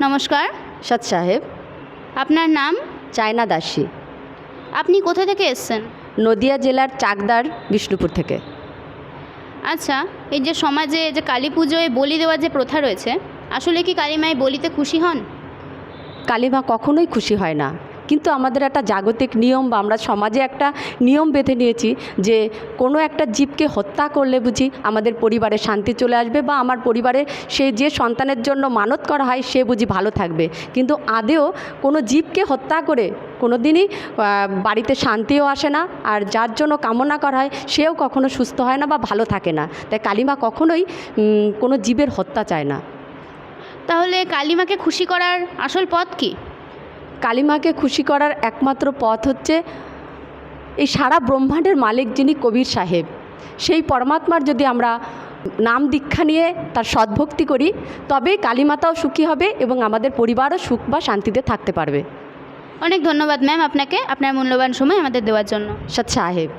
নমস্কার। সৎ সাহেব। আপনার নাম? চায়না দাসী। আপনি কোথা থেকে এসেছেন? নদিয়া জেলার চাকদার বিষ্ণুপুর থেকে। আচ্ছা, এই যে সমাজে যে কালী পুজোয় বলি দেওয়ার যে প্রথা রয়েছে, আসলে কি কালী মায়ের বলিতে খুশি হন? কালীমা কখনোই খুশি হয় না, কিন্তু আমাদের একটা জাগতিক নিয়ম বা আমরা সমাজে একটা নিয়ম বেঁধে নিয়েছি যে কোনো একটা জীবকে হত্যা করলে বুঝি আমাদের পরিবারে শান্তি চলে আসবে বা আমার পরিবারে সে যে সন্তানের জন্য মানত করা হয় সে বুঝি ভালো থাকবে। কিন্তু আদেও কোনো জীবকে হত্যা করে কোনো দিনই বাড়িতে শান্তিও আসে না, আর যার জন্য কামনা করা হয় সেও কখনো সুস্থ হয় না বা ভালো থাকে না। তাই কালীমা কখনোই কোনো জীবের হত্যা চায় না। তাহলে কালী মাকে খুশি করার আসল পথ কি? কালীমাকে খুশি করার একমাত্র পথ হচ্ছে এই সারা ব্রহ্মাণ্ডের মালিক যিনি কবির সাহেব, সেই পরমাত্মার যদি আমরা নাম দীক্ষা নিয়ে তার সদ্ভক্তি করি তবেই কালীমাতাও সুখী হবে এবং আমাদের পরিবারও সুখ বা শান্তিতে থাকতে পারবে। অনেক ধন্যবাদ ম্যাম আপনাকে, আপনার মূল্যবান সময় আমাদের দেওয়ার জন্য। সৎ সাহেব।